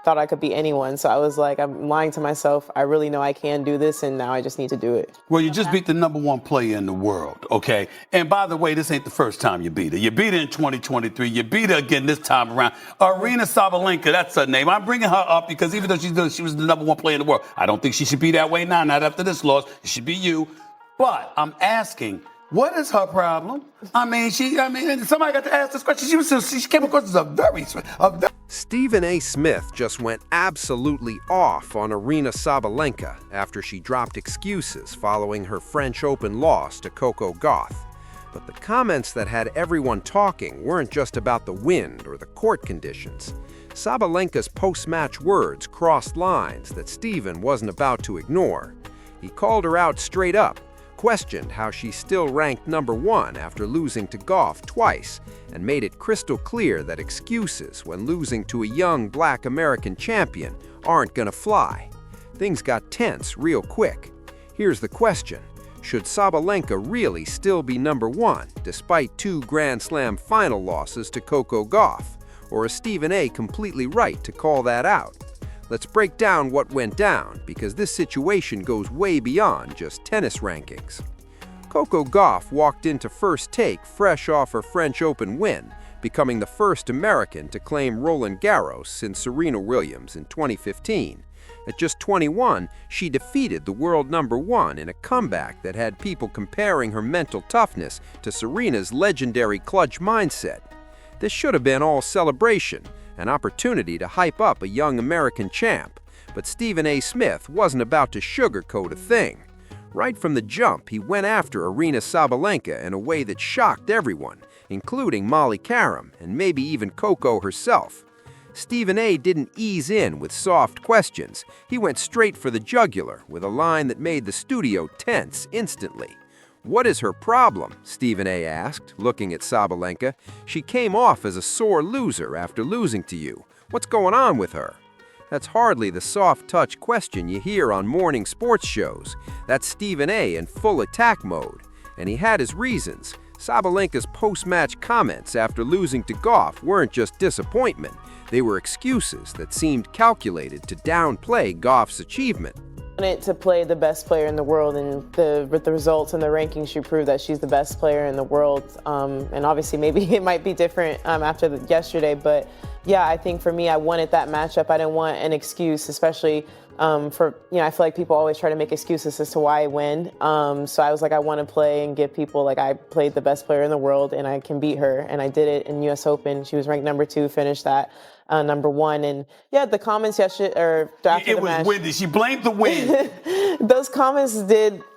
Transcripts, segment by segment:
thought I could beat anyone. So I was like, I'm lying to myself. I really know I can do this, and now I just need to do it. Well, you just beat the #1 player in the world, okay? And by the way, this ain't the first time you beat her. You beat her in 2023. You beat her again this time around. Arina Sabalenka, that's her name. I'm bringing her up because even though she was the #1 player in the world, I don't think she should be that way now, not after this loss. It should be you. But I'm asking, what is her problem? Somebody got to ask this question. She came across as a very Stephen A. Smith just went absolutely off on Arina Sabalenka after she dropped excuses following her French Open loss to Coco Gauff. But the comments that had everyone talking weren't just about the wind or the court conditions. Sabalenka's post-match words crossed lines that Stephen wasn't about to ignore. He called her out straight up, questioned how she's still ranked #1 after losing to Gauff twice, and made it crystal clear that excuses when losing to a young black American champion aren't gonna fly. Things got tense real quick. Here's the question. Should Sabalenka really still be #1 despite 2 Grand Slam final losses to Coco Gauff? Or is Stephen A. completely right to call that out? Let's break down what went down, because this situation goes way beyond just tennis rankings. Coco Gauff walked into First Take fresh off her French Open win, becoming the first American to claim Roland Garros since Serena Williams in 2015. At just 21, she defeated the world #1 in a comeback that had people comparing her mental toughness to Serena's legendary clutch mindset. This should have been all celebration, an opportunity to hype up a young American champ, but Stephen A. Smith wasn't about to sugarcoat a thing. Right from the jump, he went after Arina Sabalenka in a way that shocked everyone, including Molly Karam and maybe even Coco herself. Stephen A. didn't ease in with soft questions. He went straight for the jugular with a line that made the studio tense instantly. "What is her problem?" Stephen A. asked, looking at Sabalenka. "She came off as a sore loser after losing to you. What's going on with her?" That's hardly the soft-touch question you hear on morning sports shows. That's Stephen A. in full attack mode. And he had his reasons. Sabalenka's post-match comments after losing to Gauff weren't just disappointment. They were excuses that seemed calculated to downplay Gauff's achievement. Wanted to play the best player in the world, and with the results and the rankings, she proved that she's the best player in the world. And obviously, maybe it might be different after yesterday, but yeah, I think for me, I wanted that matchup. I didn't want an excuse, especially I feel like people always try to make excuses as to why I win. So I was like, I want to play and give people like I played the best player in the world, and I can beat her, and I did it in U.S. Open. She was ranked #2, finished that. #1, and yeah, the comments yesterday or after the match. It was windy. She blamed the wind. Those comments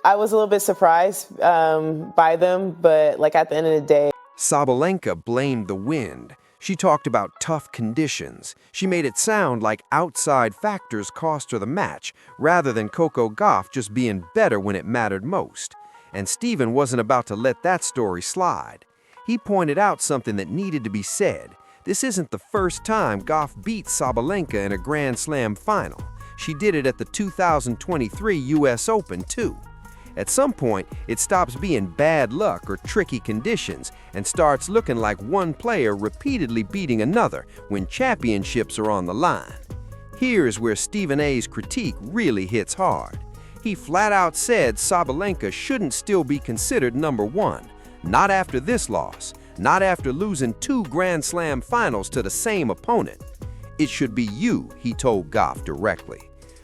I was a little bit surprised by them, but like at the end of the day. Sabalenka blamed the wind. She talked about tough conditions. She made it sound like outside factors cost her the match, rather than Coco Gauff just being better when it mattered most. And Stephen wasn't about to let that story slide. He pointed out something that needed to be said. This isn't the first time Gauff beat Sabalenka in a Grand Slam final. She did it at the 2023 U.S. Open, too. At some point, it stops being bad luck or tricky conditions and starts looking like one player repeatedly beating another when championships are on the line. Here's where Stephen A.'s critique really hits hard. He flat out said Sabalenka shouldn't still be considered #1, not after this loss. Not after losing 2 Grand Slam finals to the same opponent. It should be you, he told Gauff directly.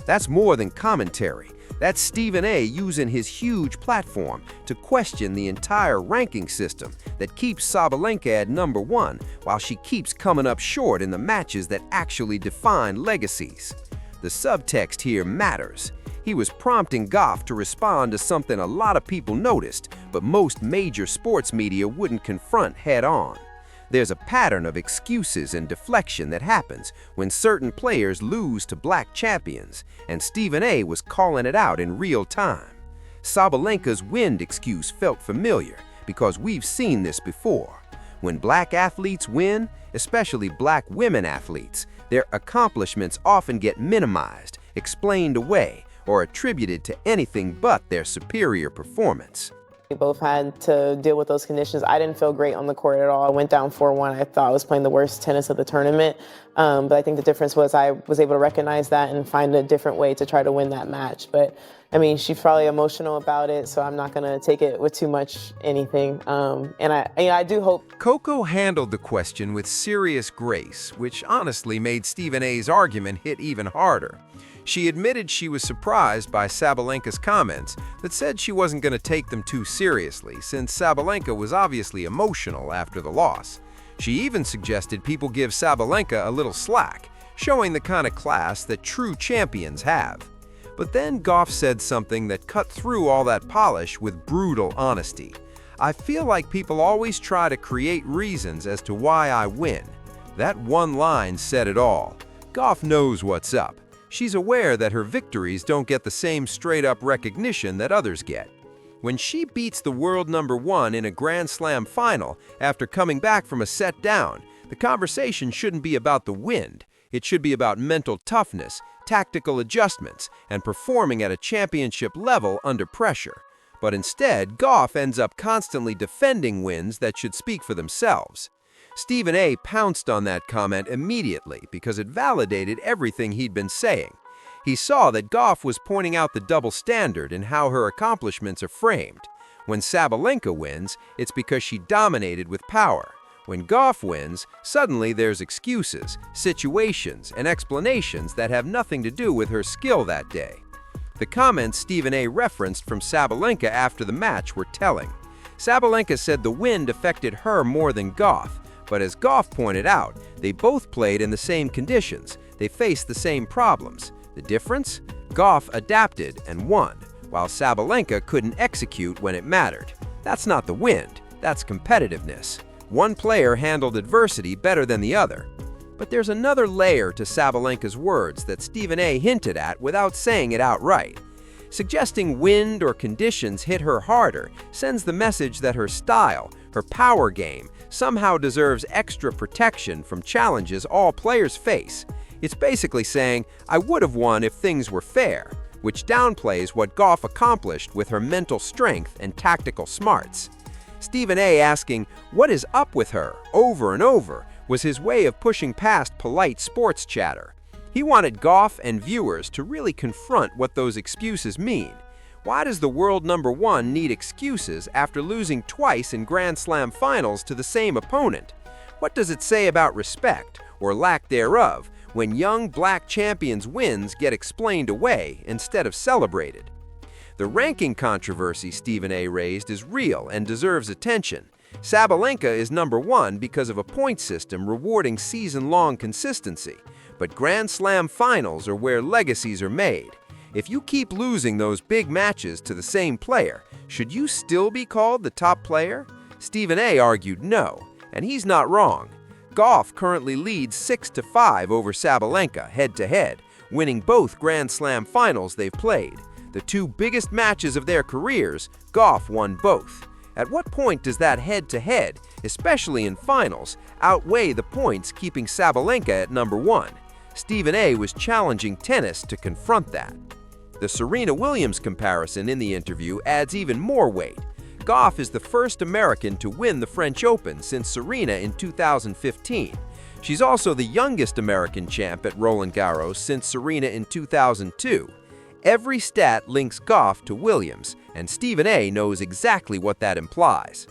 That's more than commentary. That's Stephen A. using his huge platform to question the entire ranking system that keeps Sabalenka at #1 while she keeps coming up short in the matches that actually define legacies. The subtext here matters. He was prompting Gauff to respond to something a lot of people noticed, but most major sports media wouldn't confront head-on. There's a pattern of excuses and deflection that happens when certain players lose to black champions, and Stephen A. was calling it out in real time. Sabalenka's wind excuse felt familiar because we've seen this before. When black athletes win, especially black women athletes, their accomplishments often get minimized, explained away, or attributed to anything but their superior performance. We both had to deal with those conditions. I didn't feel great on the court at all. I went down 4-1. I thought I was playing the worst tennis of the tournament. But I think the difference was I was able to recognize that and find a different way to try to win that match. But I mean, she's probably emotional about it, so I'm not going to take it with too much anything. And I do hope. Coco handled the question with serious grace, which honestly made Stephen A's argument hit even harder. She admitted she was surprised by Sabalenka's comments that said she wasn't going to take them too seriously, since Sabalenka was obviously emotional after the loss. She even suggested people give Sabalenka a little slack, showing the kind of class that true champions have. But then Gauff said something that cut through all that polish with brutal honesty. "I feel like people always try to create reasons as to why I win." That one line said it all. Gauff knows what's up. She's aware that her victories don't get the same straight-up recognition that others get. When she beats the world #1 in a Grand Slam final after coming back from a set down, the conversation shouldn't be about the win. It should be about mental toughness, tactical adjustments, and performing at a championship level under pressure. But instead, Gauff ends up constantly defending wins that should speak for themselves. Stephen A pounced on that comment immediately because it validated everything he'd been saying. He saw that Gauff was pointing out the double standard in how her accomplishments are framed. When Sabalenka wins, it's because she dominated with power. When Gauff wins, suddenly there's excuses, situations, and explanations that have nothing to do with her skill that day. The comments Stephen A referenced from Sabalenka after the match were telling. Sabalenka said the wind affected her more than Gauff, but as Gauff pointed out, they both played in the same conditions. They faced the same problems. The difference? Gauff adapted and won, while Sabalenka couldn't execute when it mattered. That's not the wind, that's competitiveness. One player handled adversity better than the other. But there's another layer to Sabalenka's words that Stephen A hinted at without saying it outright. Suggesting wind or conditions hit her harder sends the message that her style, her power game, somehow deserves extra protection from challenges all players face. It's basically saying, "I would have won if things were fair," which downplays what Gauff accomplished with her mental strength and tactical smarts. Stephen A asking, "What is up with her?" over and over was his way of pushing past polite sports chatter. He wanted Gauff and viewers to really confront what those excuses mean. Why does the world #1 need excuses after losing twice in Grand Slam finals to the same opponent? What does it say about respect, or lack thereof, when young black champions' wins get explained away instead of celebrated? The ranking controversy Stephen A raised is real and deserves attention. Sabalenka is #1 because of a point system rewarding season-long consistency, but Grand Slam finals are where legacies are made. If you keep losing those big matches to the same player, should you still be called the top player? Stephen A argued no, and he's not wrong. Gauff currently leads 6-5 over Sabalenka head-to-head, winning both Grand Slam finals they've played. The two biggest matches of their careers, Gauff won both. At what point does that head-to-head, especially in finals, outweigh the points keeping Sabalenka at #1? Stephen A was challenging tennis to confront that. The Serena Williams comparison in the interview adds even more weight. Gauff is the first American to win the French Open since Serena in 2015. She's also the youngest American champ at Roland Garros since Serena in 2002. Every stat links Gauff to Williams, and Stephen A knows exactly what that implies.